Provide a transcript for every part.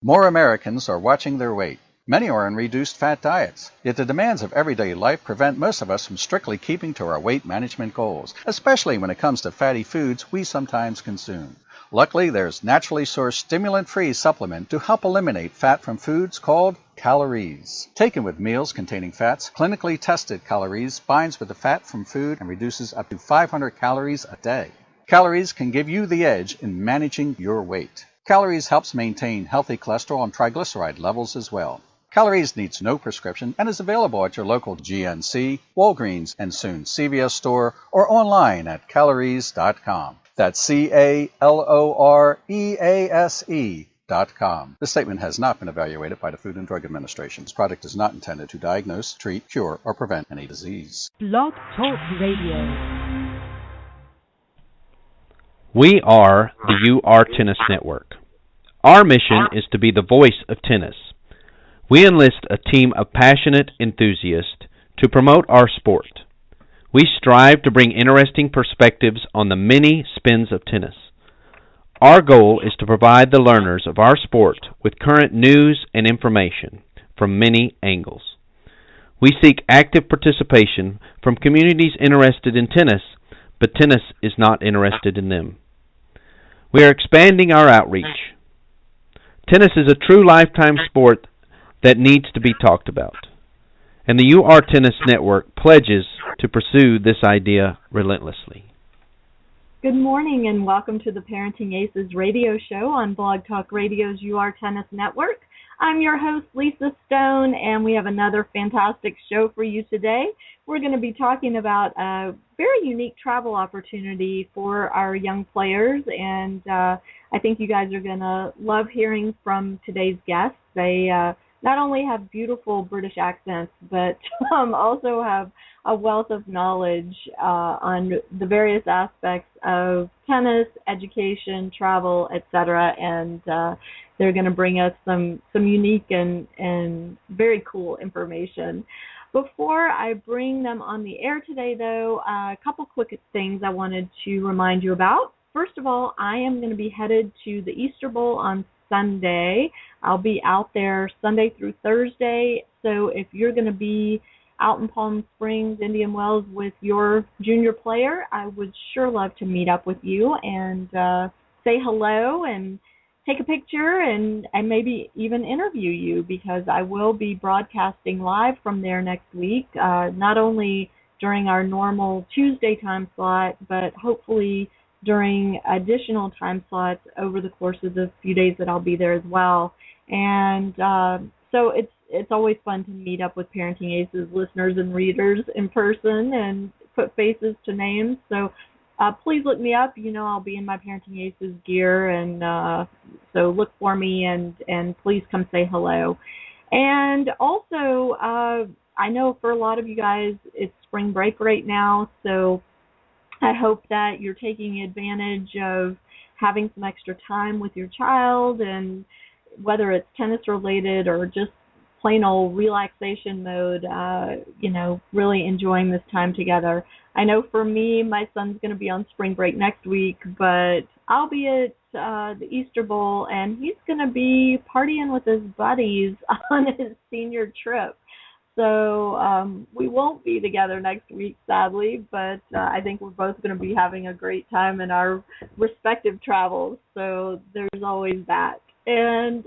More Americans are watching their weight. Many are on reduced fat diets, yet the demands of everyday life prevent most of us from strictly keeping to our weight management goals, especially when it comes to fatty foods we sometimes consume. Luckily, there's naturally sourced stimulant-free supplement to help eliminate fat from foods called calories. Taken with meals containing fats, clinically tested calories binds with the fat from food and reduces up to 500 calories a day. Calories can give you the edge in managing your weight. Calories helps maintain healthy cholesterol and triglyceride levels as well. Calories needs no prescription and is available at your local GNC, Walgreens, and soon CVS store or online at calories.com. That's CALOREASE.com. This statement has not been evaluated by the Food and Drug Administration. This product is not intended to diagnose, treat, cure, or prevent any disease. Blog Talk Radio. We are the UR Tennis Network. Our mission is to be the voice of tennis. We enlist a team of passionate enthusiasts to promote our sport. We strive to bring interesting perspectives on the many spins of tennis. Our goal is to provide the learners of our sport with current news and information from many angles. We seek active participation from communities interested in tennis, but tennis is not interested in them. We are expanding our outreach. Tennis is a true lifetime sport that needs to be talked about, and the UR Tennis Network pledges to pursue this idea relentlessly. Good morning and welcome to the Parenting Aces radio show on Blog Talk Radio's UR Tennis Network. I'm your host, Lisa Stone, and we have another fantastic show for you today. We're going to be talking about a very unique travel opportunity for our young players, and I think you guys are going to love hearing from today's guests. They not only have beautiful British accents, but also have a wealth of knowledge on the various aspects of tennis, education, travel, etc., and they're going to bring us some unique and very cool information. Before I bring them on the air today, though, a couple quick things I wanted to remind you about. First of all, I am going to be headed to the Easter Bowl on Sunday. I'll be out there Sunday through Thursday, so if you're going to be out in Palm Springs, Indian Wells with your junior player, I would sure love to meet up with you and say hello and take a picture and maybe even interview you, because I will be broadcasting live from there next week, not only during our normal Tuesday time slot, but hopefully during additional time slots over the course of the few days that I'll be there as well. And so it's always fun to meet up with Parenting Aces listeners and readers in person and put faces to names. So please look me up. You know, I'll be in my Parenting Aces gear, and so look for me and please come say hello. And also, I know for a lot of you guys, it's spring break right now, so I hope that you're taking advantage of having some extra time with your child, and whether it's tennis related or just plain old relaxation mode, really enjoying this time together. I know for me, my son's going to be on spring break next week, but I'll be at the Easter Bowl, and he's going to be partying with his buddies on his senior trip. So we won't be together next week, sadly, but I think we're both going to be having a great time in our respective travels. So there's always that. And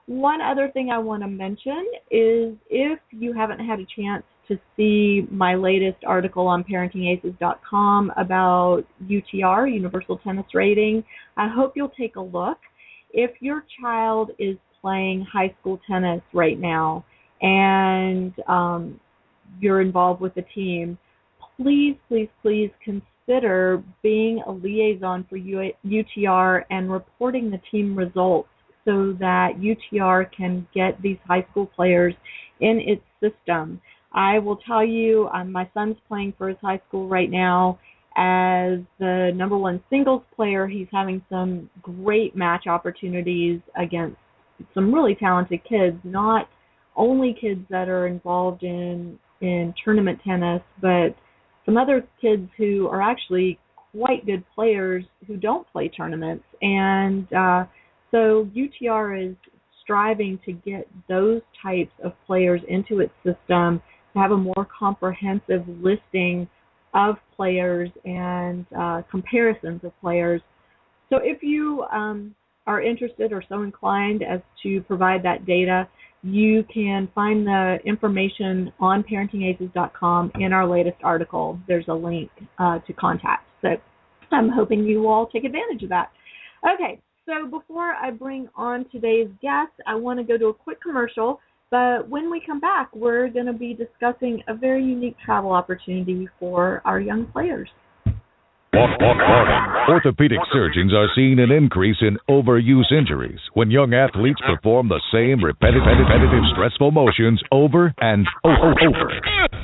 one other thing I want to mention is, if you haven't had a chance to see my latest article on ParentingAces.com about UTR, Universal Tennis Rating, I hope you'll take a look. If your child is playing high school tennis right now and you're involved with the team, please, please, please consider being a liaison for UTR and reporting the team results, so that UTR can get these high school players in its system. I will tell you, my son's playing for his high school right now as the number one singles player. He's having some great match opportunities against some really talented kids, not only kids that are involved in tournament tennis, but some other kids who are actually quite good players who don't play tournaments. And so UTR is striving to get those types of players into its system, to have a more comprehensive listing of players and comparisons of players. So if you are interested or so inclined as to provide that data, you can find the information on ParentingAces.com in our latest article. There's a link to contact. So I'm hoping you will all take advantage of that. Okay, so before I bring on today's guest, I want to go to a quick commercial. But when we come back, we're going to be discussing a very unique travel opportunity for our young players. Orthopedic surgeons are seeing an increase in overuse injuries when young athletes perform the same repetitive stressful motions over and over.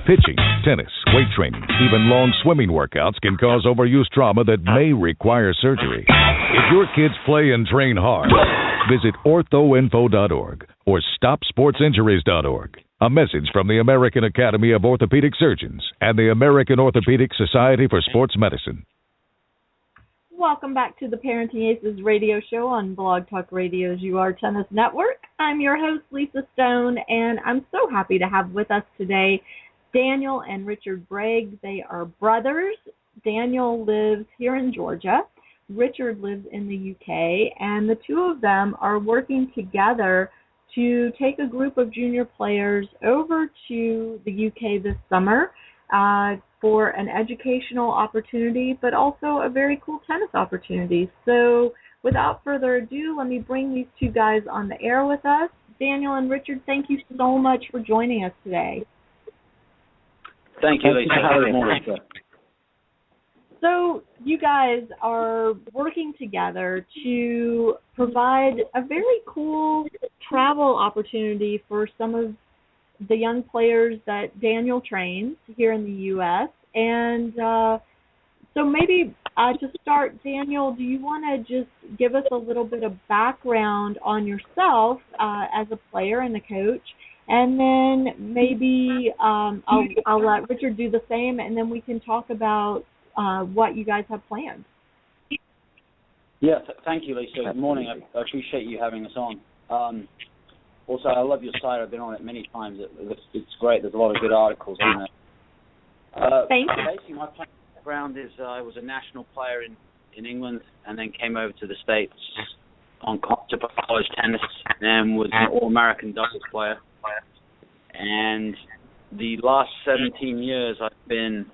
Pitching, tennis, weight training, even long swimming workouts can cause overuse trauma that may require surgery. If your kids play and train hard, visit orthoinfo.org or stopsportsinjuries.org. A message from the American Academy of Orthopedic Surgeons and the American Orthopedic Society for Sports Medicine. Welcome back to the Parenting Aces radio show on Blog Talk Radio's UR Tennis Network. I'm your host, Lisa Stone, and I'm so happy to have with us today Daniel and Richard Breag. They are brothers. Daniel lives here in Georgia. Richard lives in the UK, and the two of them are working together to take a group of junior players over to the UK this summer for an educational opportunity, but also a very cool tennis opportunity. So without further ado, let me bring these two guys on the air with us. Daniel and Richard, thank you so much for joining us today. Thank you, Lisa. Good morning. So you guys are working together to provide a very cool travel opportunity for some of the young players that Daniel trains here in the U.S. And so maybe to start, Daniel, do you want to just give us a little bit of background on yourself as a player and a coach? And then maybe I'll let Richard do the same, and then we can talk about what you guys have planned. Yeah, thank you, Lisa. Good morning. I appreciate you having us on. Also, I love your site. I've been on it many times. It's great. There's a lot of good articles on there. Thank you. Basically, my background is I was a national player in England and then came over to the States on college tennis and was an All-American doubles player. And the last 17 years I've been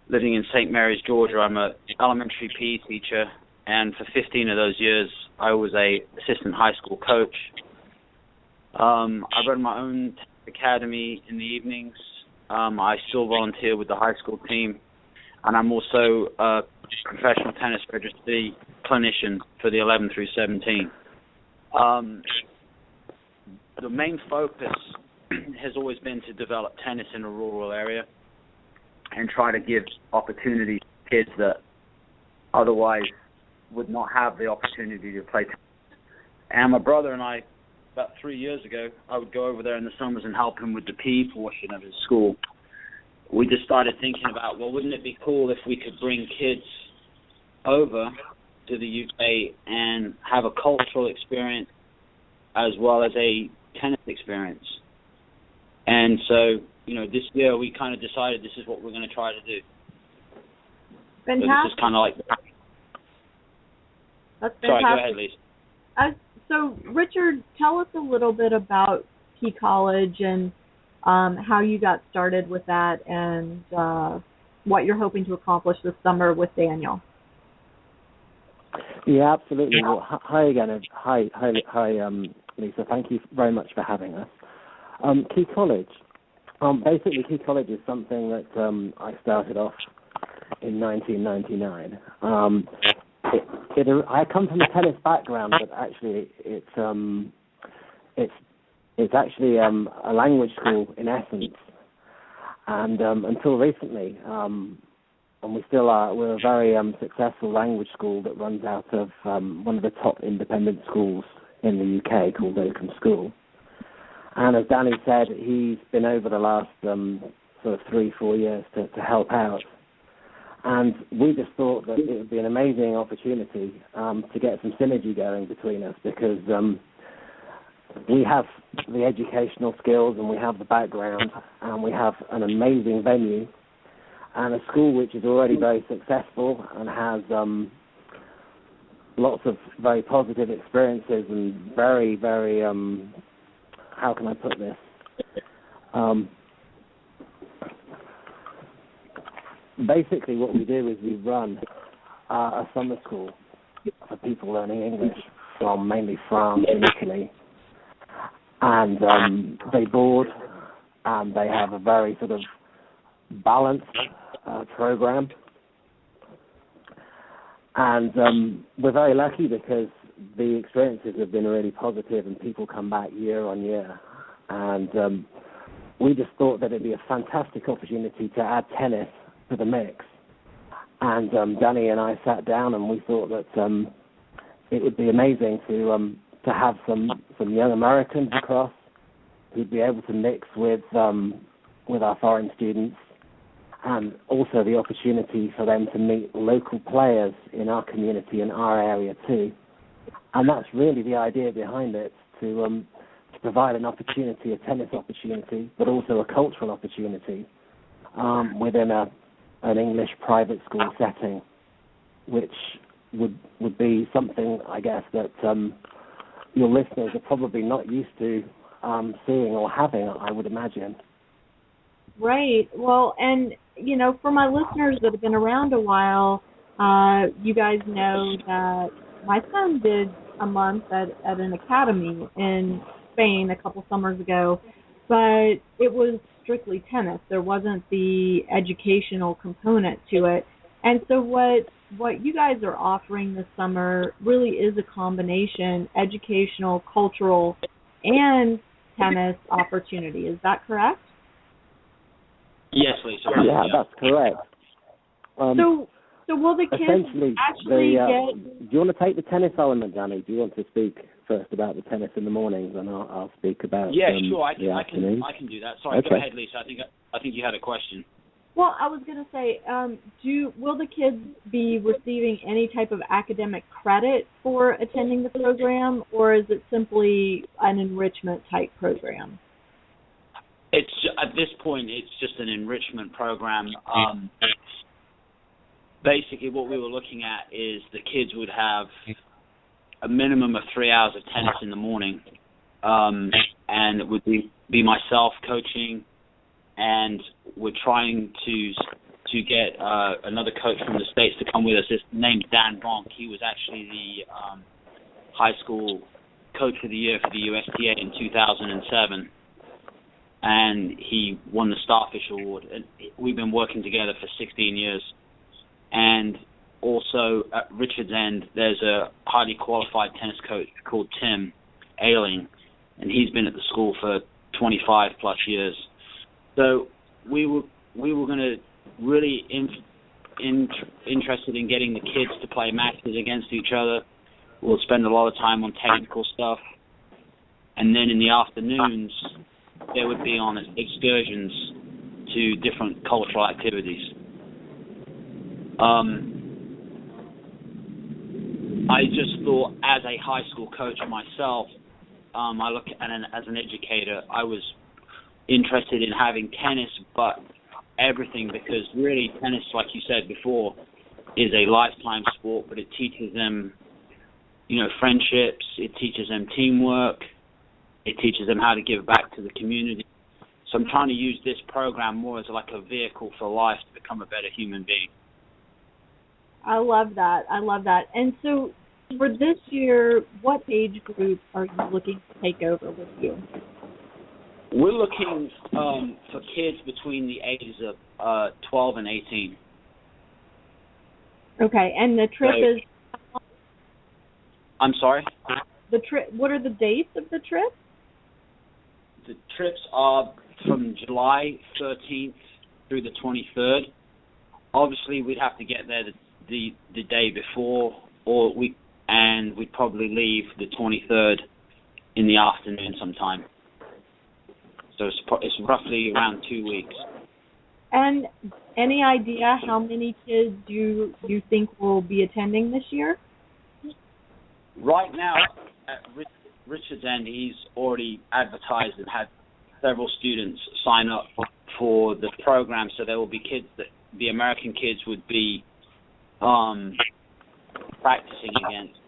living in St. Mary's, Georgia. I'm an elementary PE teacher, and for 15 of those years, I was a assistant high school coach. I run my own academy in the evenings. I still volunteer with the high school team, and I'm also a professional tennis registry clinician for the 11 through 17. The main focus has always been to develop tennis in a rural area and try to give opportunity to kids that otherwise would not have the opportunity to play tennis. And my brother and I, about 3 years ago, I would go over there in the summers and help him with the PE portion of his school. We just started thinking about, well, wouldn't it be cool if we could bring kids over to the UK and have a cultural experience as well as a tennis experience? And so, this year we kind of decided this is what we're going to try to do. Fantastic. So this is kind of like... That's fantastic. Sorry, go ahead, Lisa. So, Richard, tell us a little bit about Key College and how you got started with that and what you're hoping to accomplish this summer with Daniel. Yeah, absolutely. Well, hi again. Hi, Lisa. Thank you very much for having us. Key College. Basically, Key College is something that I started off in 1999. I come from a tennis background, but actually it's actually a language school in essence. And until recently, and we still are, we're a very successful language school that runs out of one of the top independent schools in the UK called Oakham School. And as Danny said, he's been over the last sort of 3-4 years to help out. And we just thought that it would be an amazing opportunity to get some synergy going between us because we have the educational skills and we have the background and we have an amazing venue and a school which is already very successful and has lots of very positive experiences and very, very, how can I put this? Basically what we do is we run a summer school for people learning English from mainly France and Italy. And they board and they have a very sort of balanced program. And we're very lucky because the experiences have been really positive and people come back year on year. And we just thought that it'd be a fantastic opportunity to add tennis to the mix. And Danny and I sat down and we thought that it would be amazing to have some young Americans across who'd be able to mix with our foreign students, and also the opportunity for them to meet local players in our community and our area too. And that's really the idea behind it, to provide an opportunity, a tennis opportunity, but also a cultural opportunity within an English private school setting, which would be something, I guess, that your listeners are probably not used to seeing or having, I would imagine. Right. Well, and, you know, for my listeners that have been around a while, you guys know that my son did a month at an academy in Spain a couple summers ago, but it was strictly tennis. There wasn't the educational component to it. And so what you guys are offering this summer really is a combination, educational, cultural, and tennis opportunity. Is that correct? Yes, Lisa. Yeah, that's correct. So will the kids actually get... Do you want to take the tennis element, Danny? Do you want to speak first about the tennis in the mornings, and I'll speak about sure. I can do that. Sorry, okay. Go ahead, Lisa. I think you had a question. Well, I was going to say, will the kids be receiving any type of academic credit for attending the program, or is it simply an enrichment type program? It's at this point, it's just an enrichment program. Basically, what we were looking at is the kids would have a minimum of 3 hours of tennis in the morning, and it would be myself coaching, and we're trying to get another coach from the States to come with us. His name's Dan Breag. He was actually the high school coach of the year for the USTA in 2007, and he won the Starfish Award. And we've been working together for 16 years. And also at Richard's End, there's a highly qualified tennis coach called Tim Ailing, and he's been at the school for 25 plus years. So we were going to really interested in getting the kids to play matches against each other. We'll spend a lot of time on technical stuff, and then in the afternoons they would be on excursions to different cultural activities. I just thought, as a high school coach myself, I look at as an educator, I was interested in having tennis, but everything, because really tennis, like you said before, is a lifetime sport, but it teaches them, friendships, it teaches them teamwork, it teaches them how to give back to the community. So I'm trying to use this program more as like a vehicle for life to become a better human being. I love that. And so for this year, what age group are you looking to take over with you? We're looking for kids between the ages of 12 and 18. Okay, and the trip is... I'm sorry? The trip. What are the dates of the trip? The trips are from July 13th through the 23rd. Obviously, we'd have to get there the day before, and we'd probably leave the 23rd in the afternoon sometime. So it's roughly around 2 weeks. And any idea how many kids you think will be attending this year? Right now, Richard's end, he's already advertised and had several students sign up for the program, so there will be kids that the American kids would be practicing against.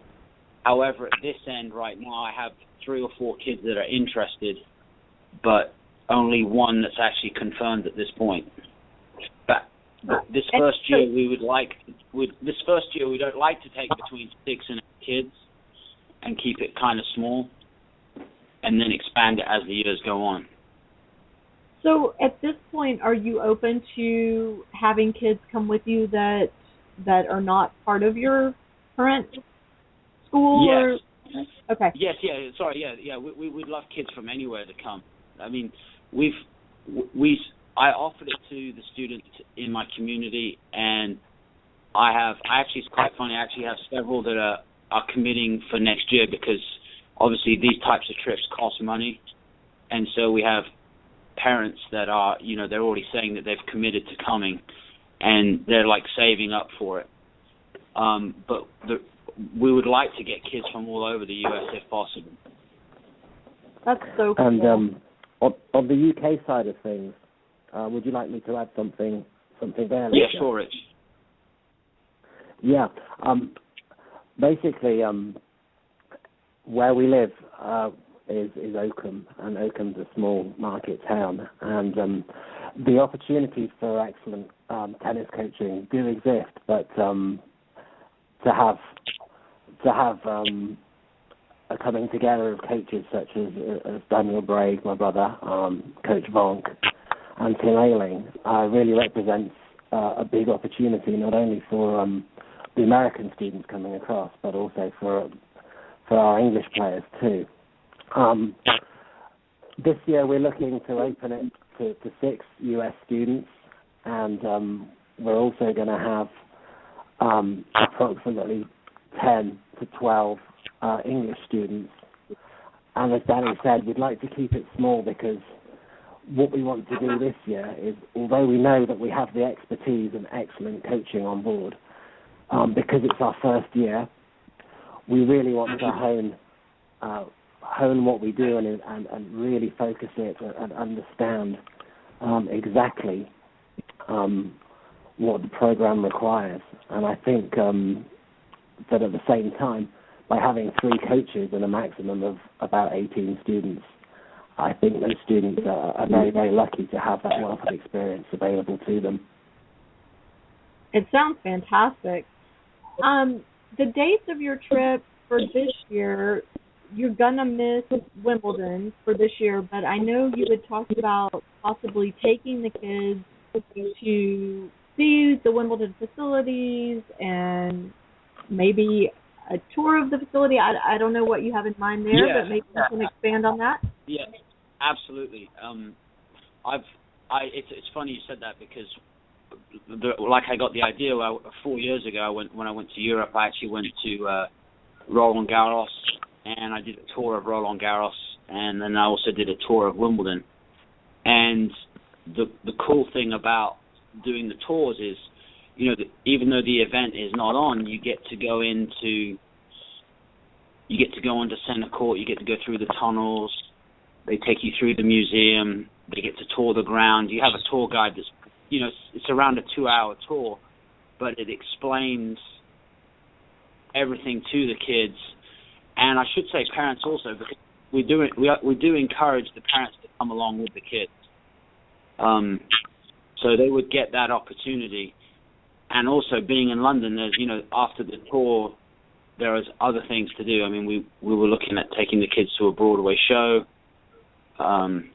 However, at this end right now, I have 3 or 4 kids that are interested, but only one that's actually confirmed at this point. But this first year, we don't like to take between 6 and 8 kids and keep it kind of small, and then expand it as the years go on. So at this point, are you open to having kids come with you that are not part of your current school? Yes. Or? Okay. Yes. Yeah. Sorry. Yeah. We'd love kids from anywhere to come. I mean, I offered it to the students in my community, and it's quite funny. I actually have several that are committing for next year, because obviously these types of trips cost money, and so we have parents that are, they're already saying that they've committed to coming, and they're like saving up for it. But we would like to get kids from all over the U.S. if possible. That's so cool. And on the UK side of things, would you like me to add something there? Yeah, sure, Rich. Yeah. Basically, where we live is Oakham, and Oakham's a small market town, and the opportunities for excellent tennis coaching do exist, but to have a coming together of coaches such as Daniel Breag, my brother, Coach Vonk, and Tim Ailing really represents a big opportunity, not only for the American students coming across, but also for our English players too. This year we're looking to open it to 6 US students, and we're also going to have approximately 10 to 12 English students. And as Danny said, we'd like to keep it small, because what we want to do this year is, although we know that we have the expertise and excellent coaching on board, because it's our first year, we really want to hone what we do and really focus it and understand exactly what the program requires. And I think that at the same time, by having 3 coaches and a maximum of about 18 students, I think those students are very, very lucky to have that wealth of experience available to them. It sounds fantastic. The dates of your trip for this year, you're going to miss Wimbledon for this year, but I know you had talked about possibly taking the kids to see the Wimbledon facilities and maybe a tour of the facility. I don't know what you have in mind there, but maybe you can expand on that. Yeah, absolutely. It's funny you said that, because I got the idea 4 years ago when I went to Europe. I actually went to Roland Garros, and I did a tour of Roland Garros, and then I also did a tour of Wimbledon. And the cool thing about doing the tours is, even though the event is not on, you get to go onto center court, you get to go through the tunnels, they take you through the museum, they get to tour the ground. You have a tour guide that's, it's around a 2-hour tour, but it explains everything to the kids. And I should say parents also, because we do encourage the parents to come along with the kids. So they would get that opportunity. And also, being in London, there's, after the tour, there is other things to do. I mean, we were looking at taking the kids to a Broadway show, and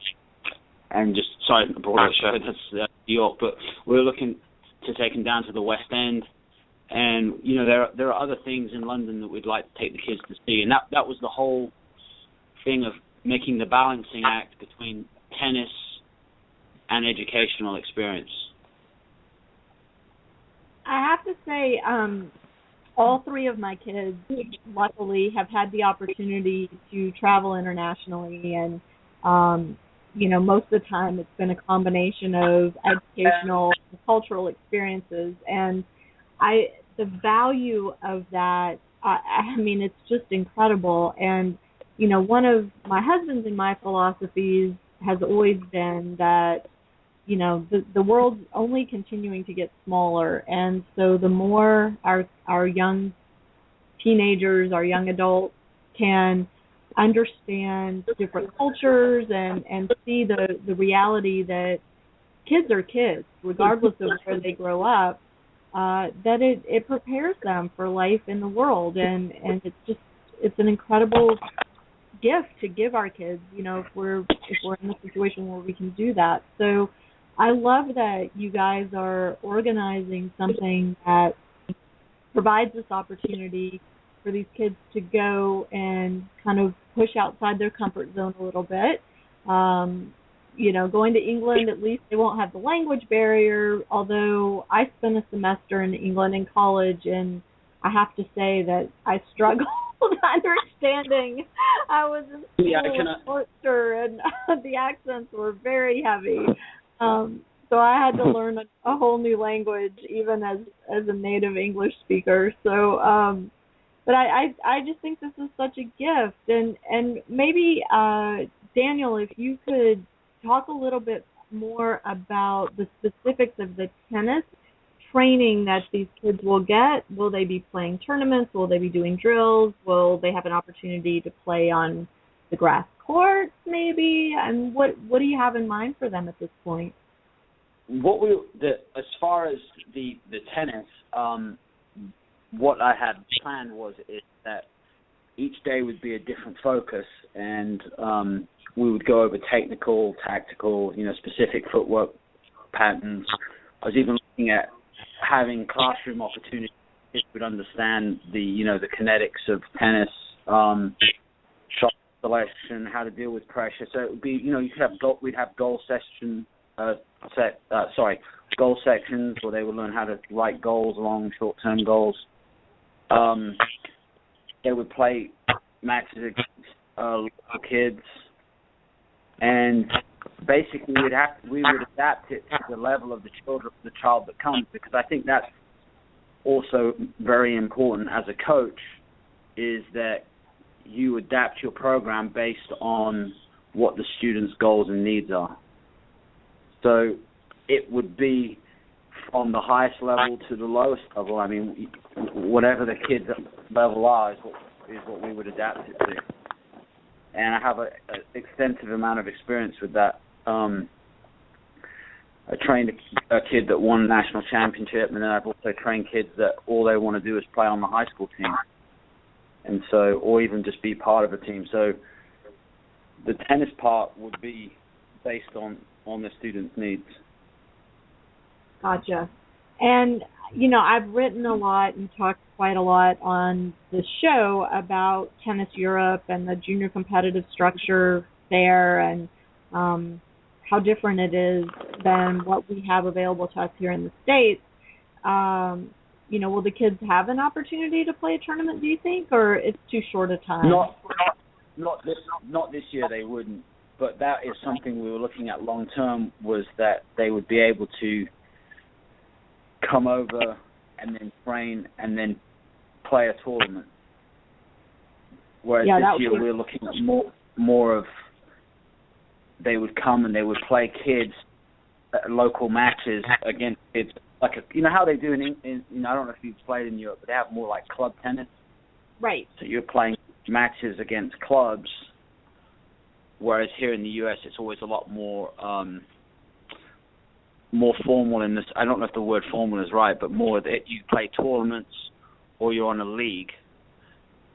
just, sorry, a Broadway show, that's New York, but we were looking to take them down to the West End. And, there are other things in London that we'd like to take the kids to see. And that was the whole thing of making the balancing act between tennis and educational experience. I have to say, all 3 of my kids, luckily, have had the opportunity to travel internationally, and, most of the time it's been a combination of educational and cultural experiences, and the value of that, I mean, it's just incredible. And one of my husband's and my philosophies has always been that, the world's only continuing to get smaller. And so the more our young teenagers, our young adults can understand different cultures and see the reality that kids are kids, regardless of where they grow up, that it prepares them for life in the world. And it's an incredible gift to give our kids, if we're in a situation where we can do that. So I love that you guys are organizing something that provides this opportunity for these kids to go and kind of push outside their comfort zone a little bit. Going to England, at least they won't have the language barrier, although I spent a semester in England in college, and I have to say that I struggled understanding. I was in school in Worcester, and the accents were very heavy. So I had to learn a whole new language, even as a native English speaker. So, but I just think this is such a gift. And maybe, Daniel, if you could talk a little bit more about the specifics of the tennis training that these kids will get. Will they be playing tournaments? Will they be doing drills? Will they have an opportunity to play on the grass courts, maybe? And what do you have in mind for them at this point? As far as the tennis, what I had planned is that each day would be a different focus, and we would go over technical, tactical, specific footwork patterns. I was even looking at having classroom opportunities to understand the kinetics of tennis, shot selection, how to deal with pressure. So it would be, we'd have goal sections where they would learn how to write goals along short-term goals. They would play matches against local kids, and basically we would adapt it to the level of the child that comes, because I think that's also very important as a coach, is that you adapt your program based on what the student's goals and needs are. So it would be from the highest level to the lowest level. I mean, whatever the kid's level are is what we would adapt it to. And I have an extensive amount of experience with that. I trained a kid that won a national championship, and then I've also trained kids that all they want to do is play on the high school team, and so, or even just be part of a team. So the tennis part would be based on the student's needs. Gotcha. And, I've written a lot and talked quite a lot on the show about Tennis Europe and the junior competitive structure there, and how different it is than what we have available to us here in the States. Will the kids have an opportunity to play a tournament, do you think, or it's too short a time? Not this year they wouldn't, but that is something we were looking at long term, was that they would be able to come over and then train and then play a tournament. Whereas this year we're looking at more of, they would come and they would play kids at local matches against kids, like how they do in I don't know if you've played in Europe, but they have more like club tennis. Right. So you're playing matches against clubs, whereas here in the U.S. it's always a lot more formal in this. I don't know if the word formal is right, but more that you play tournaments or you're on a league,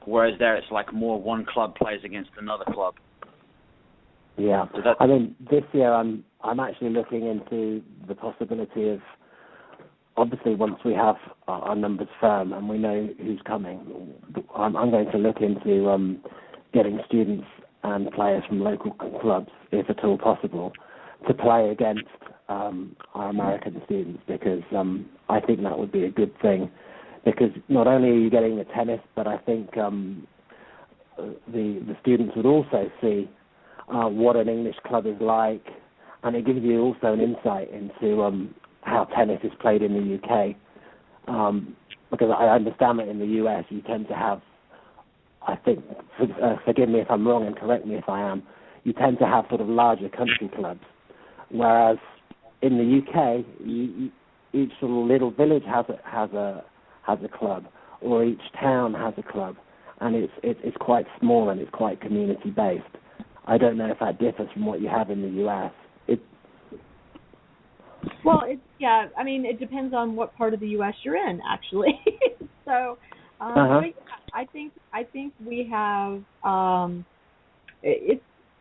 whereas there it's like more one club plays against another club. Yeah, so this year I'm actually looking into the possibility of, obviously once we have our numbers firm and we know who's coming, I'm going to look into getting students and players from local clubs, if at all possible, to play against our American students, because I think that would be a good thing, because not only are you getting the tennis, but I think the students would also see what an English club is like, and it gives you also an insight into how tennis is played in the UK, because I understand that in the US you tend to have I think, forgive me if I'm wrong and correct me if I am, you tend to have sort of larger country clubs, whereas in the UK, each sort of little village has a club, or each town has a club, and it's quite small and it's quite community based. I don't know if that differs from what you have in the US. I mean, it depends on what part of the U.S. you're in, actually. So, I think we have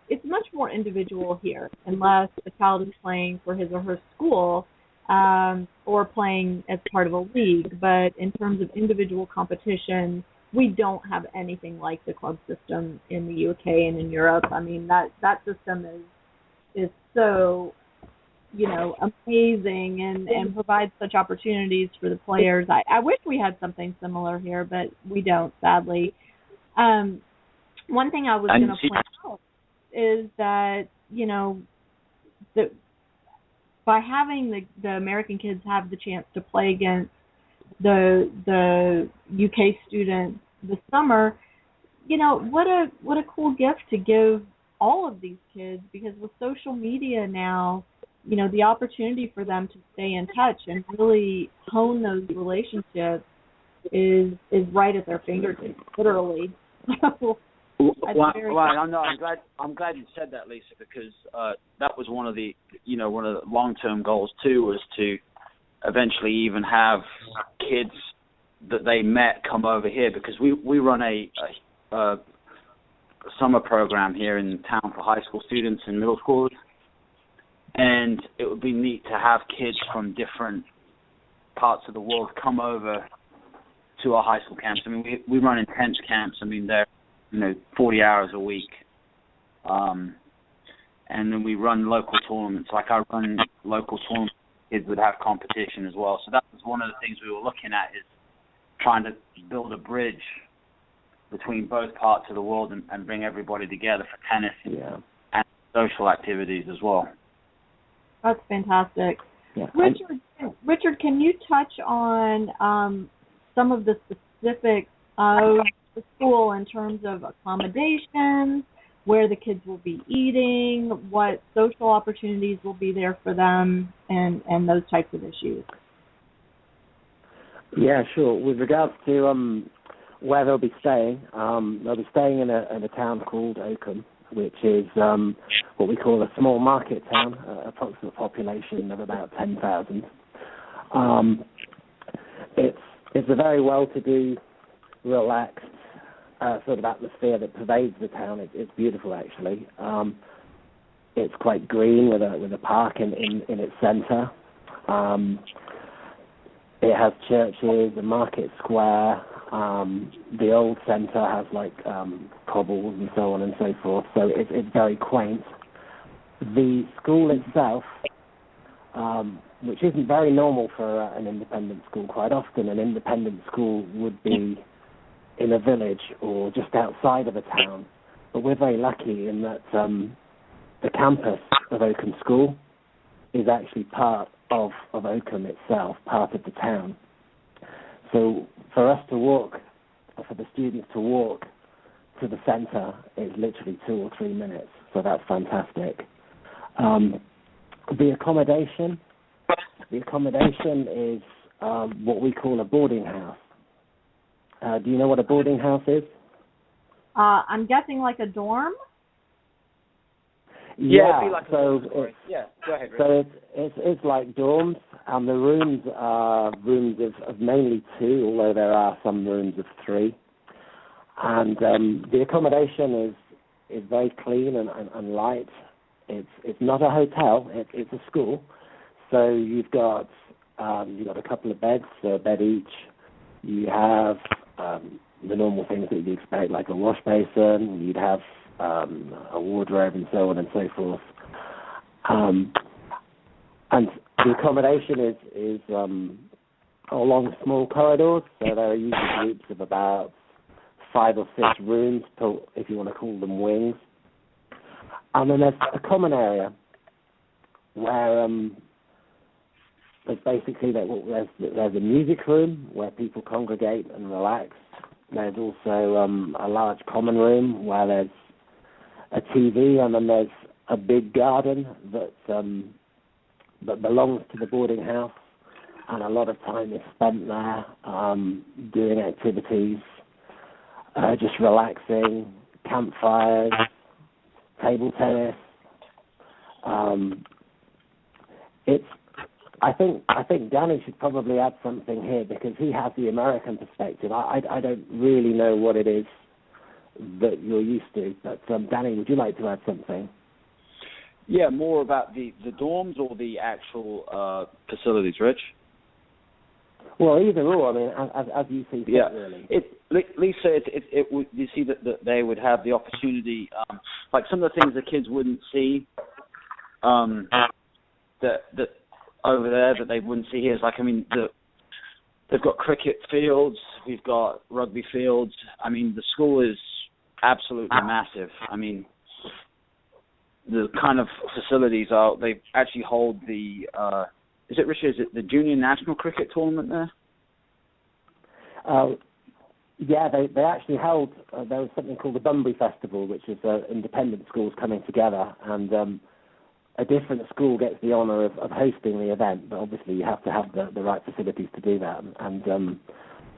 it's much more individual here, unless the child is playing for his or her school or playing as part of a league. But in terms of individual competition, we don't have anything like the club system in the UK and in Europe. I mean, that system is so, amazing and provides such opportunities for the players. I wish we had something similar here, but we don't, sadly. One thing I was going to point out is that, that by having the American kids have the chance to play against the UK students this summer, what a cool gift to give all of these kids, because with social media now, the opportunity for them to stay in touch and really hone those relationships is right at their fingertips, literally. I'm glad you said that, Lisa, because that was one of the long-term goals too, was to eventually even have kids that they met come over here, because we run a summer program here in town for high school students and middle schoolers. And it would be neat to have kids from different parts of the world come over to our high school camps. I mean, we run intense camps. I mean, they're 40 hours a week. And then we run local tournaments. Like I run local tournaments, kids would have competition as well. So that was one of the things we were looking at, is trying to build a bridge between both parts of the world and bring everybody together for tennis and social activities as well. That's fantastic. Yeah. Richard, can you touch on some of the specifics of the school in terms of accommodations, where the kids will be eating, what social opportunities will be there for them, and those types of issues? Yeah, sure. With regards to where they'll be staying in a town called Oakham, which is what we call a small market town, approximate population of about 10,000. It's a very well-to-do, relaxed sort of atmosphere that pervades the town. It's beautiful, actually. It's quite green with a park in its centre. It has churches, a market square. The old centre has cobbles and so on and so forth. So it's very quaint. The school itself, which isn't very normal for an independent school. Quite often, an independent school would be in a village or just outside of a town. But we're very lucky in that the campus of Oakham School is actually part of Oakham itself, part of the town. So for us to walk, or for the students to walk to the centre, is literally 2 or 3 minutes. So that's fantastic. The accommodation is what we call a boarding house. Do you know what a boarding house is? I'm guessing like a dorm? Yeah, it'd be like so go ahead, Rick. So it's like dorms, and the rooms are rooms of mainly 2, although there are some rooms of 3. And the accommodation is very clean and light. It's not a hotel. It's a school. So you've got a couple of beds, so a bed each. You have the normal things that you'd expect, like a wash basin. You'd have a wardrobe and so on and so forth. And the accommodation is along small corridors, so there are usually groups of about 5 or 6 rooms, if you want to call them wings. And then there's a common area where there's basically there's a music room where people congregate and relax. There's also a large common room where there's a TV, and then there's a big garden that belongs to the boarding house, and a lot of time is spent there doing activities, just relaxing, campfires, table tennis. I think Danny should probably add something here because he has the American perspective. I don't really know what it is that you're used to, but Danny, would you like to add something? Yeah, more about the dorms or the actual facilities, Rich? Well, either or. I mean, as you see fit, yeah. Really. Lisa, you see that they would have the opportunity, like some of the things the kids wouldn't see, that over there that they wouldn't see here is like, I mean, they've got cricket fields, we've got rugby fields. I mean, the school is absolutely massive. I mean, the kind of facilities they actually hold the, is it the junior national cricket tournament there? Yeah, they actually held, there was something called the Bunbury Festival, which is independent schools coming together, and a different school gets the honour of hosting the event, but obviously you have to have the right facilities to do that, and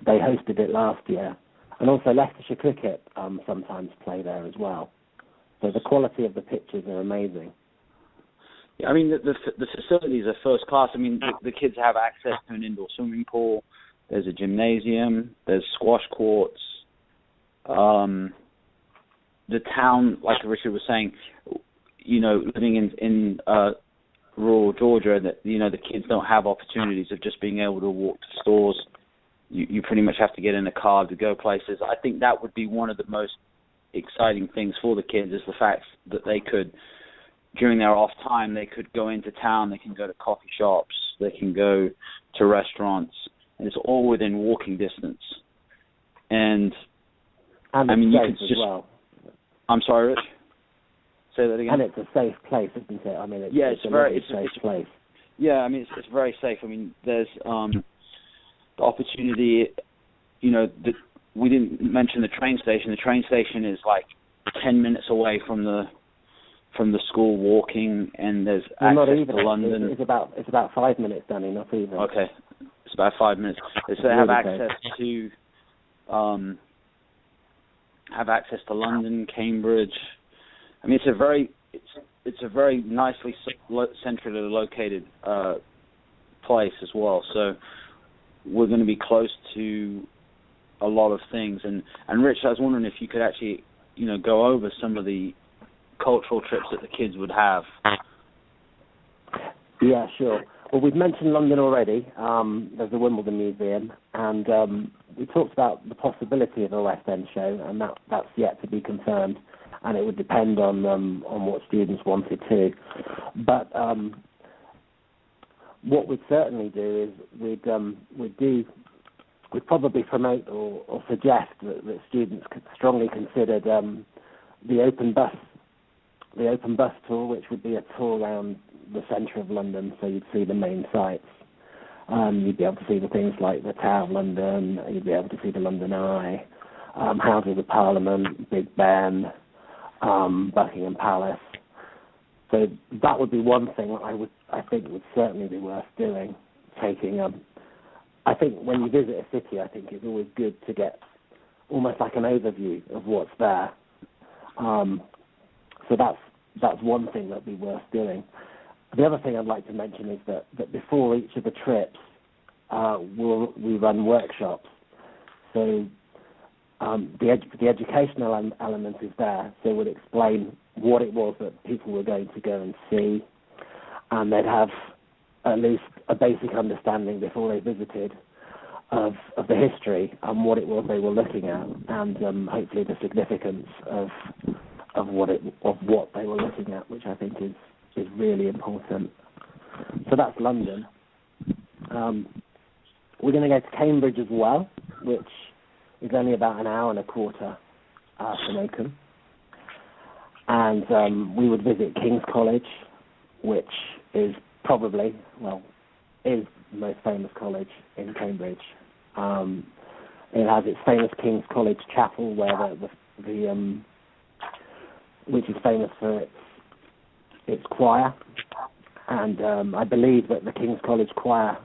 they hosted it last year. And also Leicestershire Cricket sometimes play there as well. So the quality of the pitches are amazing. Yeah, I mean, the facilities are first class. I mean, the kids have access to an indoor swimming pool. There's a gymnasium. There's squash courts. The town, like Richard was saying, you know, living in rural Georgia, that, you know, the kids don't have opportunities of just being able to walk to stores. You pretty much have to get in a car to go places. I think that would be one of the most exciting things for the kids, is the fact that they could, during their off time, they could go into town, they can go to coffee shops, they can go to restaurants, and it's all within walking distance. And I mean, you could just. Well. I'm sorry, Rich. Say that again. And it's a safe place, isn't it? I mean, it's a safe place. Yeah, I mean, it's very safe. I mean, there's the opportunity. You know, we didn't mention the train station. The train station is like 10 minutes away from the school walking, and there's access to London. It's about 5 minutes, Danny, not even. Okay, it's about 5 minutes. So they have access to London, Cambridge. I mean, it's a very nicely centrally located place as well. So we're going to be close to a lot of things. And Rich, I was wondering if you could actually, you know, go over some of the cultural trips that the kids would have. Yeah, sure. Well, we've mentioned London already. There's the Wimbledon Museum, and we talked about the possibility of a West End show, and that's yet to be confirmed, and it would depend on what students wanted to. But what we'd certainly do is we'd probably promote or suggest that students could strongly consider the open bus tour, which would be a tour around the centre of London, so you'd see the main sites. You'd be able to see the things like the Tower of London, you'd be able to see the London Eye, Houses of Parliament, Big Ben, Buckingham Palace. So that would be one thing I think would certainly be worth doing. I think when you visit a city, I think it's always good to get almost like an overview of what's there. So that's one thing that'd be worth doing. The other thing I'd like to mention is that before each of the trips, we run workshops. So the educational element is there. So we'll explain what it was that people were going to go and see, and they'd have at least a basic understanding before they visited of the history and what it was they were looking at, and hopefully the significance of what they were looking at, which I think is really important. So that's London. We're going to go to Cambridge as well, which is only about an hour and a quarter from Oakham. And we would visit King's College, which is is the most famous college in Cambridge. It has its famous King's College Chapel, where the which is famous for its choir, and I believe that the King's College Choir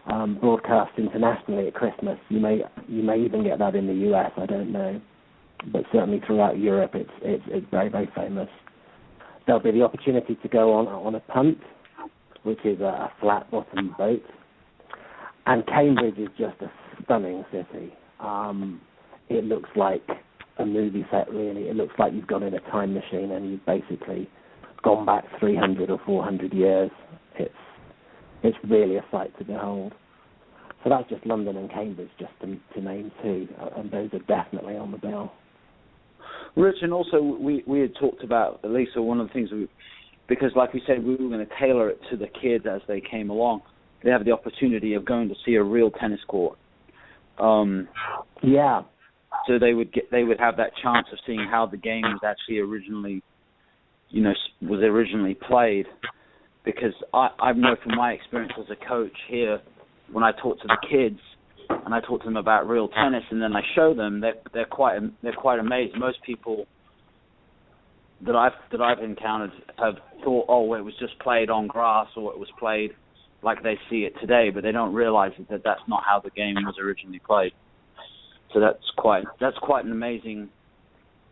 broadcasts internationally at Christmas. You may even get that in the US. I don't know, but certainly throughout Europe, it's very, very famous. There'll be the opportunity to go on a punt, which is a flat bottom boat, and Cambridge is just a stunning city. It looks like a movie set, really. It looks like you've gone in a time machine and you've basically gone back 300 or 400 years. It's really a sight to behold. So that's just London and Cambridge, just to name two, and those are definitely on the bill. Rich, and also we had talked about, Lisa, one of the things, because like we said, we were going to tailor it to the kids as they came along. They have the opportunity of going to see a real tennis court. Yeah. So they would have that chance of seeing how the game was actually originally, played. Because I know from my experience as a coach here, when I talk to the kids and I talk to them about real tennis, and then I show them, they're quite amazed. Most people that I've encountered have thought, oh, it was just played on grass, or it was played like they see it today, but they don't realize that that's not how the game was originally played. So that's quite an amazing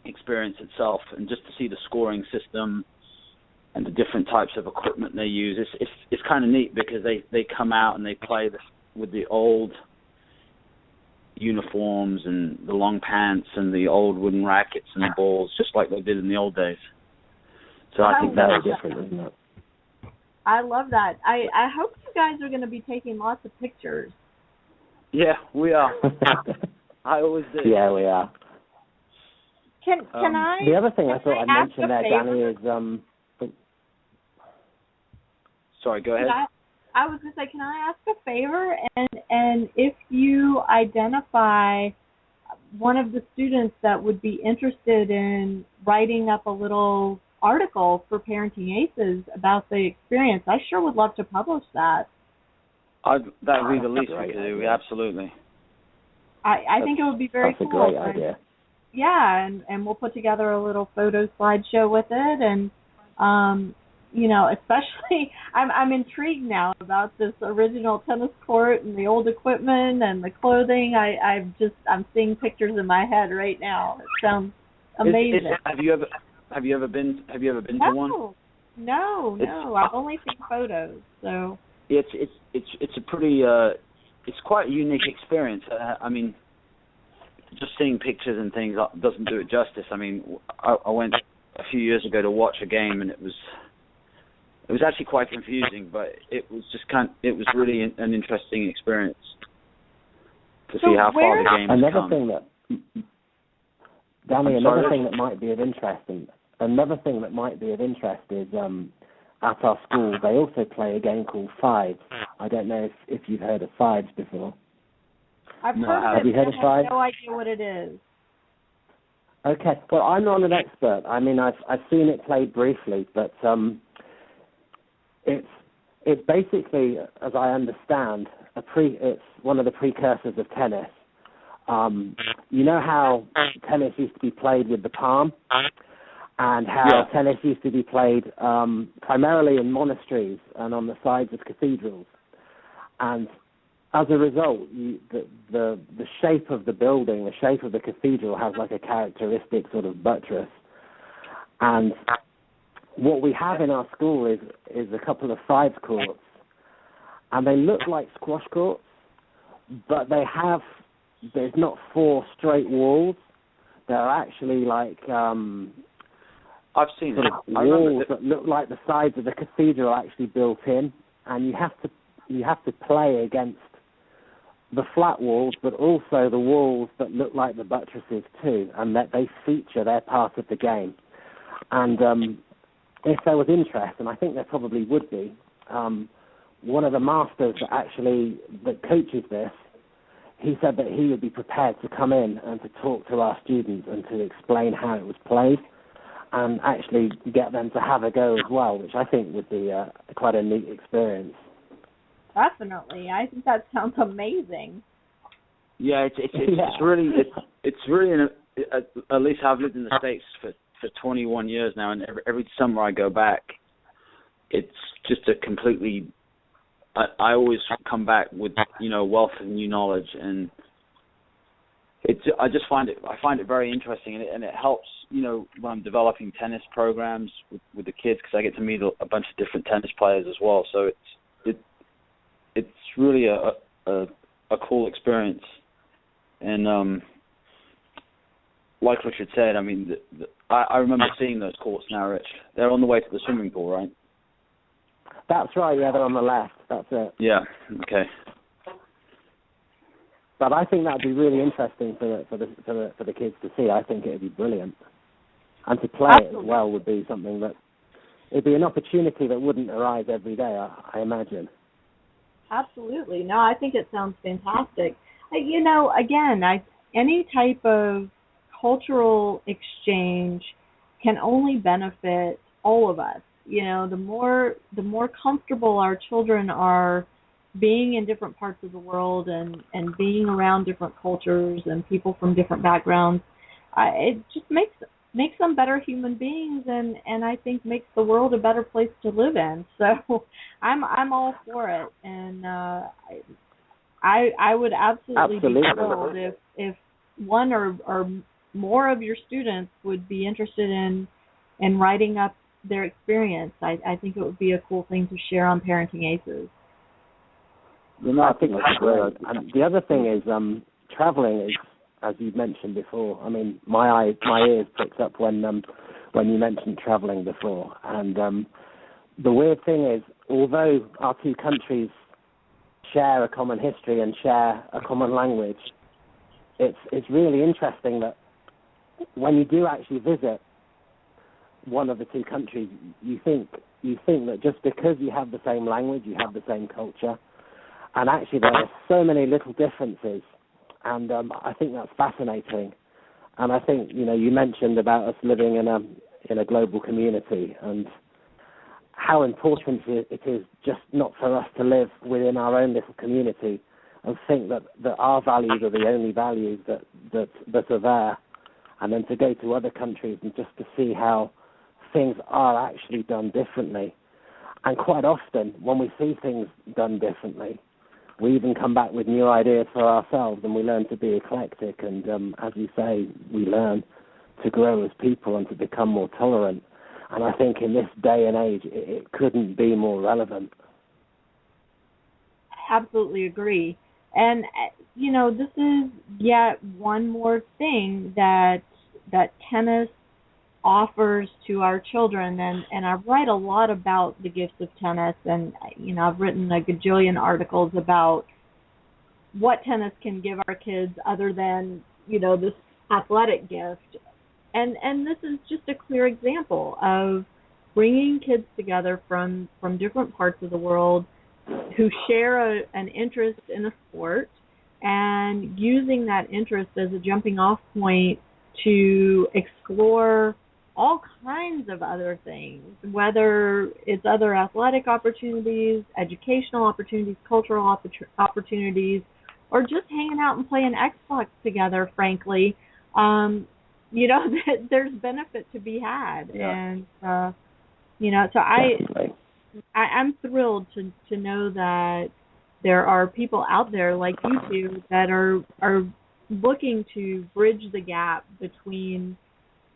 experience itself, and just to see the scoring system and the different types of equipment they use, it's kind of neat, because they come out and they play with the old uniforms and the long pants and the old wooden rackets and the balls, just like they did in the old days. So I think that's different, isn't it? I love that. I hope you guys are going to be taking lots of pictures. Yeah, we are. I always do. Yeah, we are. Can I? The other thing I thought I'd mention there, Danny, is sorry, go ahead. I was going to say, can I ask a favor? And if you identify one of the students that would be interested in writing up a little article for Parenting Aces about the experience, I sure would love to publish that. That would be the least we could do, absolutely. I think it would be very cool. That's a great idea. Yeah, and we'll put together a little photo slideshow with it, and especially I'm intrigued now about this original tennis court and the old equipment and the clothing. I'm seeing pictures in my head right now. It sounds amazing. Have you ever been to one? No. I've only seen photos. So it's a pretty it's quite a unique experience. I mean, just seeing pictures and things doesn't do it justice. I mean, I went a few years ago to watch a game, and it was actually quite confusing, but it was really an interesting experience to see how far the game has come. Another thing that might be of interest is at our school they also play a game called Fives. I don't know if you've heard of Fives before. I've heard Have you heard of Fives? I have no idea what it is. Okay, well, I'm not an expert. I mean, I've seen it played briefly, but it's basically, as I understand, it's one of the precursors of tennis. You know how tennis used to be played with the palm, and how tennis used to be played primarily in monasteries and on the sides of cathedrals, and as a result, the shape of the building, the shape of the cathedral has like a characteristic sort of buttress. And what we have in our school is a couple of fives courts, and they look like squash courts, but there's not four straight walls. They're actually like I've seen sort of walls that look like the sides of the cathedral actually built in, and you have to play against the flat walls, but also the walls that look like the buttresses too, and that they feature, they're part of the game. And if there was interest, and I think there probably would be, one of the masters that coaches this, he said that he would be prepared to come in and to talk to our students and to explain how it was played, and actually get them to have a go as well, which I think would be quite a neat experience. Definitely. I think that sounds amazing. Yeah, it's really at least I've lived in the States for 21 years now, and every summer I go back, it's just a completely. I always come back with wealth of new knowledge, and I find it very interesting, and it helps when I'm developing tennis programs with the kids, because I get to meet a bunch of different tennis players as well. So it's really a cool experience. And like Richard said, I mean, I remember seeing those courts now, Rich. They're on the way to the swimming pool, right? That's right. Yeah, they're on the left. That's it. Yeah. Okay. But I think that'd be really interesting for the kids to see. I think it'd be brilliant, and to play it as well would be something that it'd be an opportunity that wouldn't arise every day. I imagine. Absolutely. No, I think it sounds fantastic. Again, any type of cultural exchange can only benefit all of us. The more comfortable our children are being in different parts of the world and being around different cultures and people from different backgrounds, it just makes them better human beings, and I think makes the world a better place to live in. So I'm all for it, and I would absolutely be thrilled if one or more of your students would be interested in writing up their experience. I think it would be a cool thing to share on Parenting Aces. I think that's great. And the other thing is, traveling is, as you mentioned before. I mean, my ears pricked up when you mentioned traveling before. And the weird thing is, although our two countries share a common history and share a common language, it's really interesting that when you do actually visit one of the two countries, you think that just because you have the same language, you have the same culture, and actually there are so many little differences, and I think that's fascinating. And I think you mentioned about us living in a global community, and how important it is just not for us to live within our own little community and think that our values are the only values that are there, and then to go to other countries and just to see how things are actually done differently. And quite often, when we see things done differently, we even come back with new ideas for ourselves, and we learn to be eclectic, and as you say, we learn to grow as people and to become more tolerant. And I think in this day and age, it couldn't be more relevant. Absolutely agree. And, this is yet one more thing that tennis offers to our children. And I write a lot about the gifts of tennis, and, I've written a gajillion articles about what tennis can give our kids other than, this athletic gift. And this is just a clear example of bringing kids together from different parts of the world who share an interest in a sport, and using that interest as a jumping off point to explore all kinds of other things, whether it's other athletic opportunities, educational opportunities, cultural opportunities, or just hanging out and playing Xbox together, frankly. There's benefit to be had. Yeah. And, so I'm thrilled to know that there are people out there like you two that are looking to bridge the gap between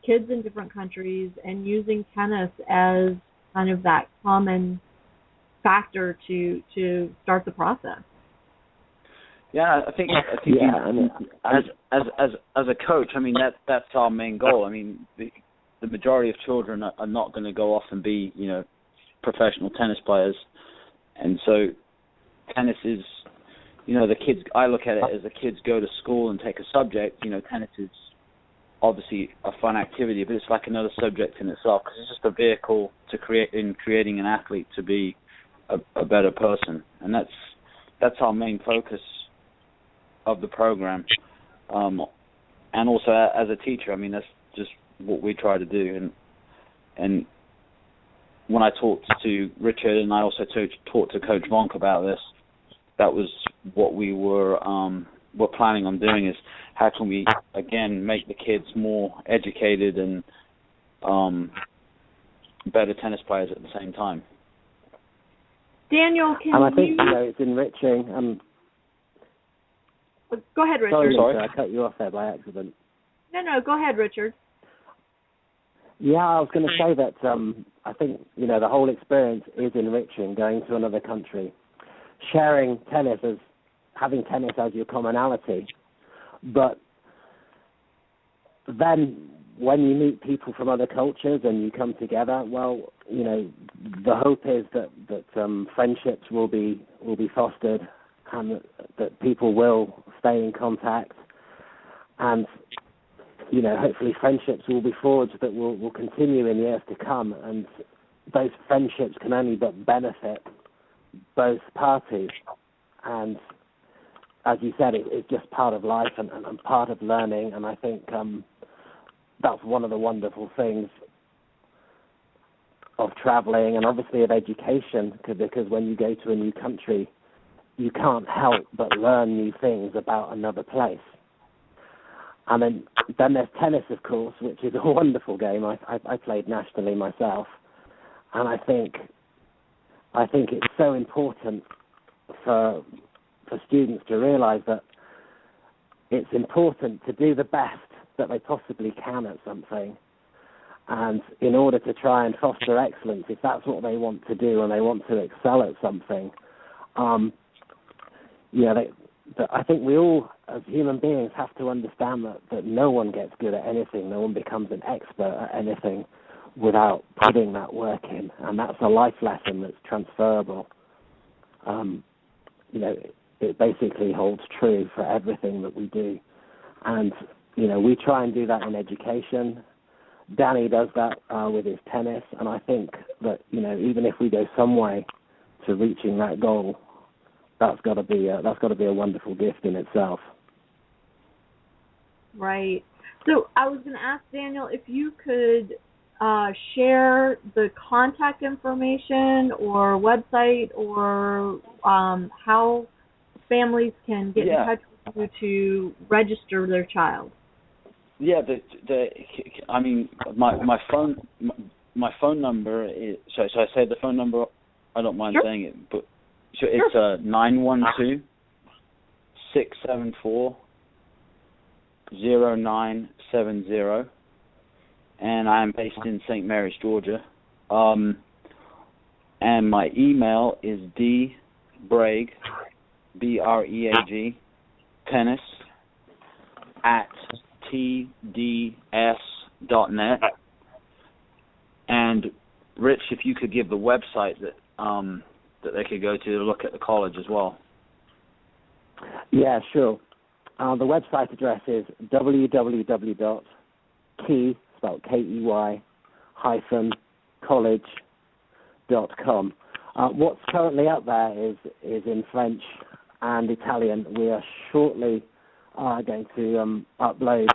kids in different countries and using tennis as kind of that common factor to start the process. Yeah, I think as a coach, I mean that's our main goal. I mean the majority of children are not going to go off and be professional tennis players, and so tennis is the kids. I look at it as the kids go to school and take a subject. Tennis is obviously a fun activity, but it's like another subject in itself, because it's just a vehicle to creating an athlete to be a better person, and that's our main focus of the program. And also as a teacher, I mean that's just what we try to do. And when I talked to Richard, and I also talked to Coach Vonk about this, that was what we were we're planning on doing is how can we, again, make the kids more educated and better tennis players at the same time. Daniel, I think it's enriching. Go ahead, Richard. Sorry, I cut you off there by accident. No, go ahead, Richard. Yeah, I was going to say that I think, the whole experience is enriching, going to another country, sharing tennis having tennis as your commonality. But then when you meet people from other cultures and you come together, well, the hope is that friendships will be fostered and that people will stay in contact, and hopefully friendships will be forged that will continue in years to come, and those friendships can only but benefit both parties. And as you said, it's just part of life and part of learning, and I think that's one of the wonderful things of traveling and obviously of education, because when you go to a new country, you can't help but learn new things about another place. And then there's tennis, of course, which is a wonderful game. I played nationally myself, and I think it's so important for students to realise that it's important to do the best that they possibly can at something. And in order to try and foster excellence, if that's what they want to do and they want to excel at something, I think we all, as human beings, have to understand that no one gets good at anything, no one becomes an expert at anything without putting that work in, and that's a life lesson that's transferable. It basically holds true for everything that we do. And, we try and do that in education. Danny does that with his tennis, and I think that, even if we go some way to reaching that goal, that's got to be a wonderful gift in itself. Right. So I was going to ask Daniel if you could share the contact information or website or how families can get in touch with you to register their child. Yeah, my phone number is. So I say the phone number. I don't mind saying it, but so it's 912-674-0970, and I am based in St. Mary's, Georgia. And my email is dbreag, BREAG, tennis @tds.net. And Rich, if you could give the website that they could go to look at the college as well. Yeah, sure. The website address is www.key, spelled Key, college.com. What's currently up there is in French and Italian. We are shortly going to upload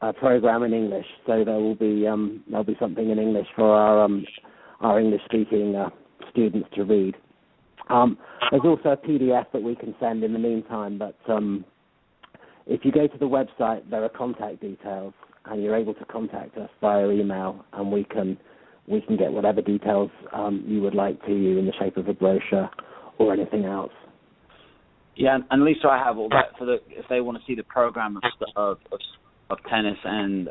a program in English, so there'll be something in English for our English-speaking students to read. There's also a PDF that we can send in the meantime, but if you go to the website, there are contact details, and you're able to contact us via email, and we can get whatever details you would like to you in the shape of a brochure or anything else. Yeah, and Lisa, I have all that if they want to see the program of tennis and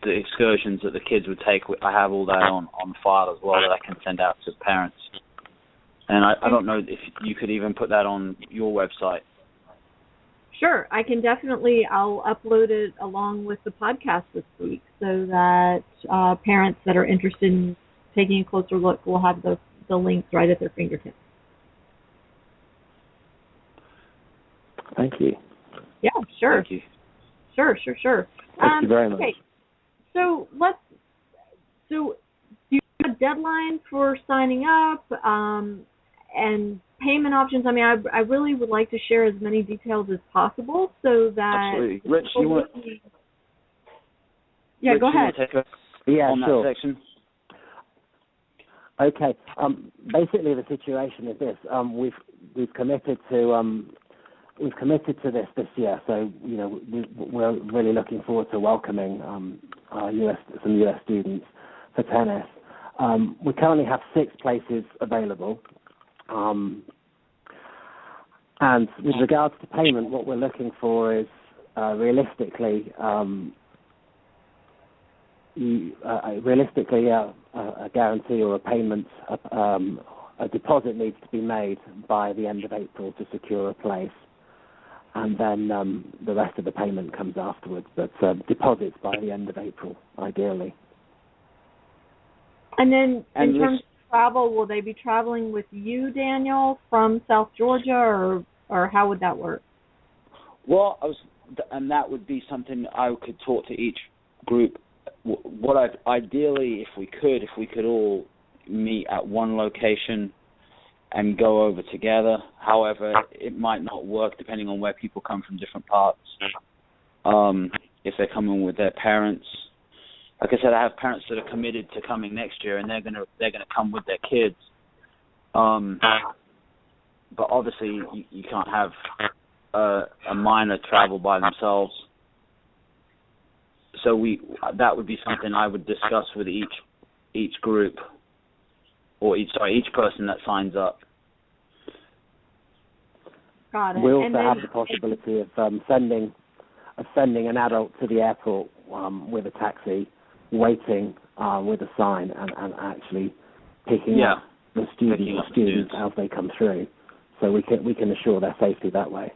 the excursions that the kids would take. I have all that on file as well that I can send out to parents. And I don't know if you could even put that on your website. Sure, I can definitely. I'll upload it along with the podcast this week so that parents that are interested in taking a closer look will have the links right at their fingertips. Thank you. Yeah, sure. Thank you. Sure. Thank you very much. Okay, so do you have a deadline for signing up and payment options? I mean, I really would like to share as many details as possible so that... Absolutely. Rich, you want... Yeah, Rich, go ahead. You want to take us on sure. that section? Basically, the situation is this: we've committed to this year. So we're really looking forward to welcoming some US students for tennis. We currently have 6 places available. And with regards to payment, what we're looking for is realistically a guarantee or a payment. A deposit needs to be made by the end of April to secure a place, and then the rest of the payment comes afterwards. But deposits by the end of April, ideally. And then in terms of travel, will they be traveling with you, Daniel, from South Georgia, or how would that work? Well, and that would be something I could talk to each group. Ideally, if we could all meet at one location and go over together. However, it might not work depending on where people come from, different parts. If they're coming with their parents, like I said, I have parents that are committed to coming next year, and they're gonna come with their kids. But obviously, you can't have a minor travel by themselves. So that would be something I would discuss with each group, or each person that signs up. Got it. We also have the possibility of sending an adult to the airport with a taxi, waiting with a sign, and actually picking up the students as they come through. So we can assure their safety that way.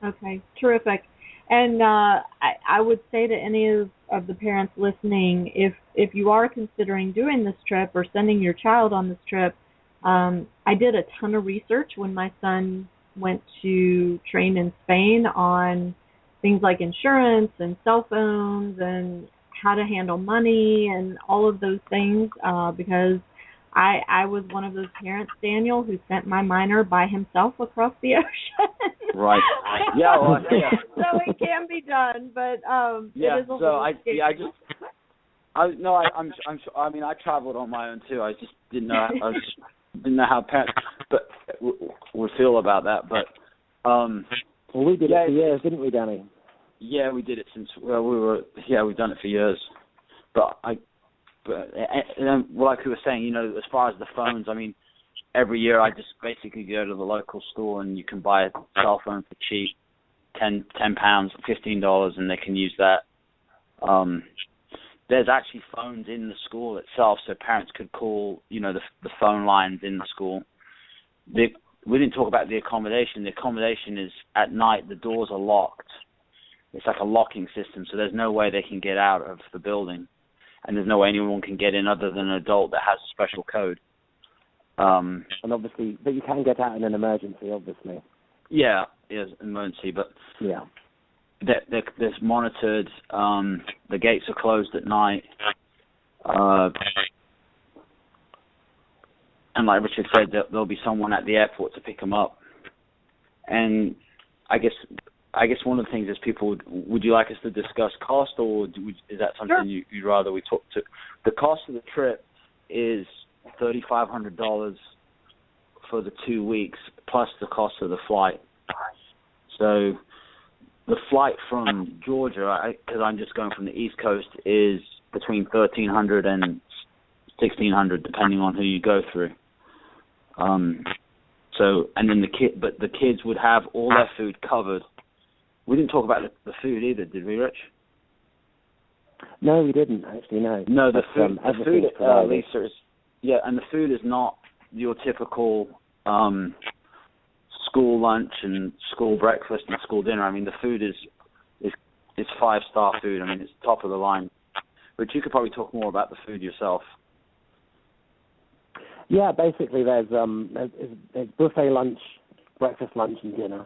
Okay, terrific. And I would say to any of the parents listening, if you are considering doing this trip or sending your child on this trip, I did a ton of research when my son went to train in Spain on things like insurance and cell phones and how to handle money and all of those things, because I was one of those parents, Daniel, who sent my minor by himself across the ocean. Right. Yeah. Well, yeah. So it can be done, but it is a little scary. I traveled on my own too. I just didn't know. Didn't know how parents would feel about that. But well, we did it for years, didn't we, Danny? Yeah, we did it since we were. Yeah, we've done it for years. But like we were saying, as far as the phones, I mean, every year I just basically go to the local store and you can buy a cell phone for cheap, £10, $15, and they can use that. There's actually phones in the school itself, so parents could call, the phone lines in the school. We didn't talk about the accommodation. The accommodation is at night. The doors are locked. It's like a locking system, so there's no way they can get out of the building. And there's no way anyone can get in other than an adult that has a special code. And obviously, but you can get out in an emergency, obviously. Yeah, it's an emergency, but yeah, there's monitored. The gates are closed at night. And like Richard said, there'll be someone at the airport to pick them up. And I guess one of the things is people would you like us to discuss cost, or is that something you'd rather we talk to? The cost of the trip is $3,500 for the 2 weeks, plus the cost of the flight. So the flight from Georgia, because I'm just going from the East Coast, is between $1,300 and $1,600, depending on who you go through. So, and then the kids would have all their food covered. We didn't talk about the food either, did we, Rich? No, we didn't actually. No, the food, Lisa, and the food is not your typical school lunch and school breakfast and school dinner. I mean, the food is 5-star food. I mean, it's top of the line. But you could probably talk more about the food yourself. Yeah, basically there's buffet lunch, breakfast, lunch, and dinner.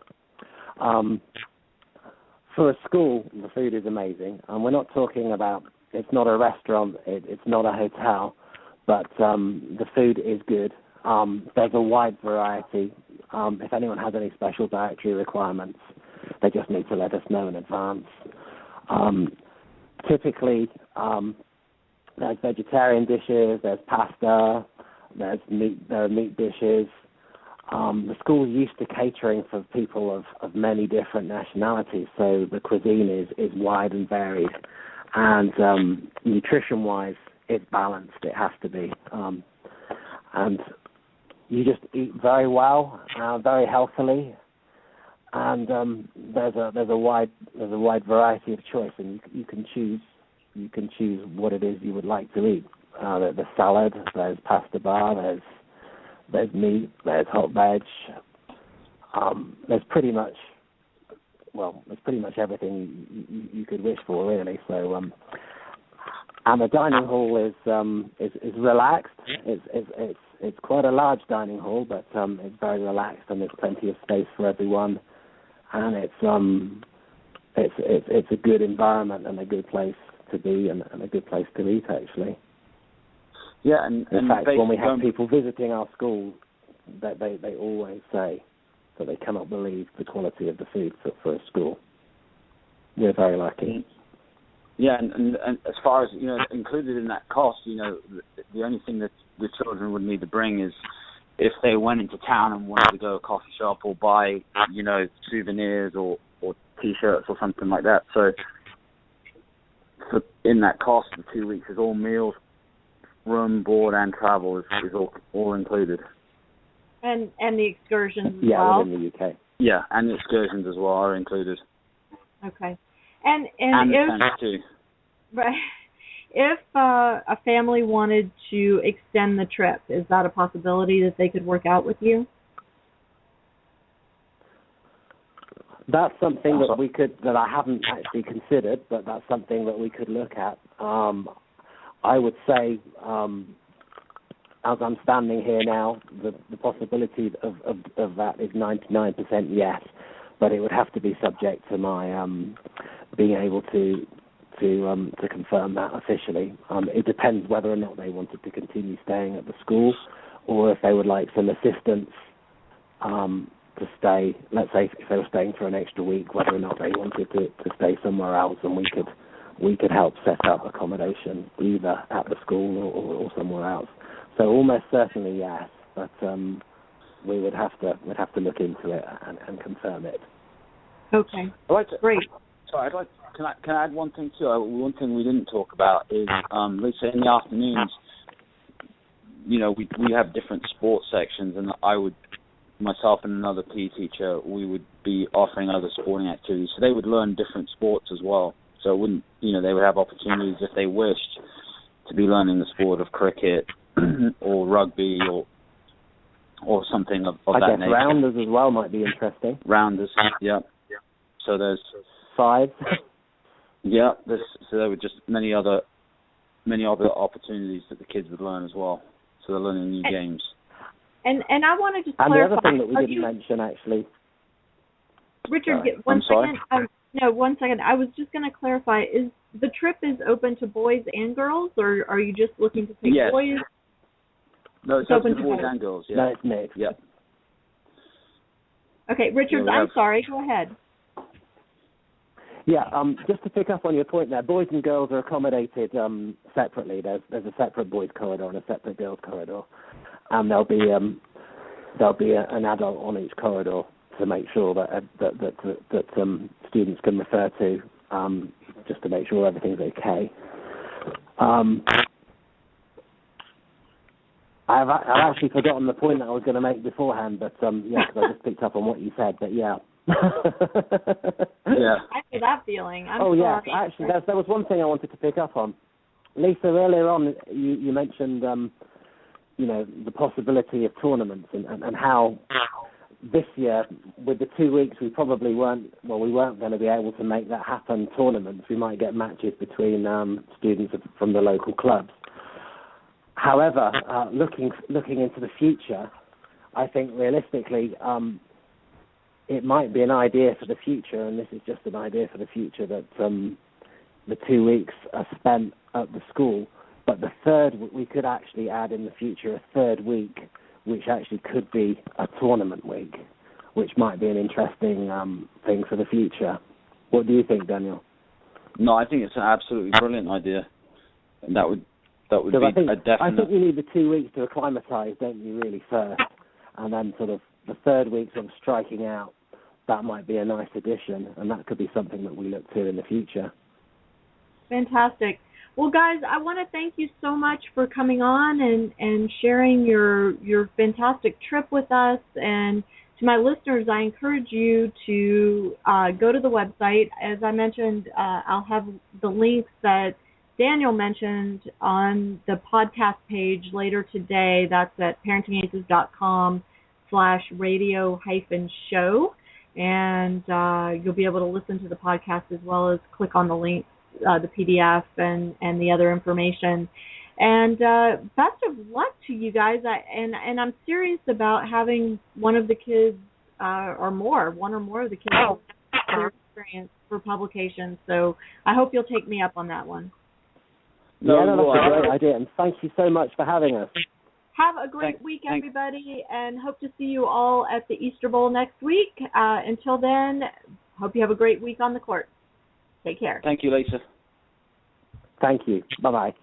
For a school, the food is amazing, and we're not talking about, it's not a restaurant, it's not a hotel, but the food is good. There's a wide variety. If anyone has any special dietary requirements, they just need to let us know in advance. Typically, there's vegetarian dishes, there's pasta, There are meat dishes. The school's used to catering for people of many different nationalities, so the cuisine is wide and varied. And nutrition-wise, it's balanced. It has to be. And you just eat very well, very healthily. And there's a wide variety of choice, and you can choose what it is you would like to eat. There's salad, there's pasta bar, there's meat, there's hot veg. There's pretty much everything you could wish for, really. So, and the dining hall is relaxed. It's quite a large dining hall, but it's very relaxed, and there's plenty of space for everyone. And it's a good environment and a good place to be and a good place to eat, actually. Yeah, and in fact, when we have people visiting our school, that they always say that they cannot believe the quality of the food for a school. We're very lucky. Yeah, and as far as, included in that cost, the only thing that the children would need to bring is if they went into town and wanted to go to a coffee shop or buy, souvenirs or T-shirts or something like that. So in that cost, the 2 weeks is all meals, room, board, and travel is all included. And the excursions as yeah, well? within the UK. Yeah, and the excursions as well are included. Okay. And the if, tents too. Right, if a family wanted to extend the trip, is that a possibility that they could work out with you? That's something that I haven't actually considered, but that's something that we could look at. I would say, as I'm standing here now, the possibility of that is 99% yes, but it would have to be subject to my being able to confirm that officially. It depends whether or not they wanted to continue staying at the school, or if they would like some assistance to stay. Let's say if they were staying for an extra week, whether or not they wanted to stay somewhere else, and we could help set up accommodation either at the school or somewhere else. So almost certainly yes, but we'd have to look into it and confirm it. Okay. Great. Sorry, can I add one thing too? One thing we didn't talk about is, let's say in the afternoons, we have different sports sections, and myself and another PE teacher, we would be offering other sporting activities. So they would learn different sports as well. So it wouldn't, they would have opportunities if they wished to be learning the sport of cricket or rugby or something of that nature. I guess rounders as well might be interesting. Rounders, yeah. So there's fives. Yeah, so there were just many other opportunities that the kids would learn as well. So they're learning new games. And I want to just clarify. And the other thing that we didn't mention, actually. Richard, one second. No, 1 second. I was just going to clarify. Is the trip is open to boys and girls, or are you just looking to take boys? No, it's open to boys and girls. Yeah. No, it's mixed. Yeah. Okay, Richard, I'm sorry. Go ahead. Yeah, just to pick up on your point there, boys and girls are accommodated separately. There's a separate boys corridor and a separate girls corridor, and there'll be an adult on each corridor to make sure that students can refer to, just to make sure everything's okay. I've actually forgotten the point that I was going to make beforehand, but because I just picked up on what you said. But yeah. Yeah. I feel that feeling. I'm sorry. Yes, actually, there was one thing I wanted to pick up on. Lisa, earlier on, you mentioned, the possibility of tournaments and how this year, with the 2 weeks, we weren't going to be able to make that happen. Tournaments, we might get matches between students from the local clubs. However, looking into the future, I think realistically, it might be an idea for the future, and this is just an idea for the future, that the 2 weeks are spent at the school, but the third, we could actually add in the future a third week, which actually could be a tournament week, which might be an interesting thing for the future. What do you think, Daniel? No, I think it's an absolutely brilliant idea, and that would that would be a definite. I think you need the 2 weeks to acclimatise, don't you, really, first? And then sort of the third week sort of striking out, that might be a nice addition, and that could be something that we look to in the future. Fantastic. Well, guys, I want to thank you so much for coming on and sharing your fantastic trip with us. And to my listeners, I encourage you to go to the website. As I mentioned, I'll have the links that Daniel mentioned on the podcast page later today. That's at parentingaces.com/radio-show. And you'll be able to listen to the podcast as well as click on the links, the PDF and the other information. And best of luck to you guys. And I'm serious about having one or more of the kids their experience for publication. So I hope you'll take me up on that one. That's a great idea. And thank you so much for having us. Have a great week, everybody, and hope to see you all at the Easter Bowl next week. Until then, hope you have a great week on the court. Take care. Thank you, Lisa. Thank you. Bye-bye.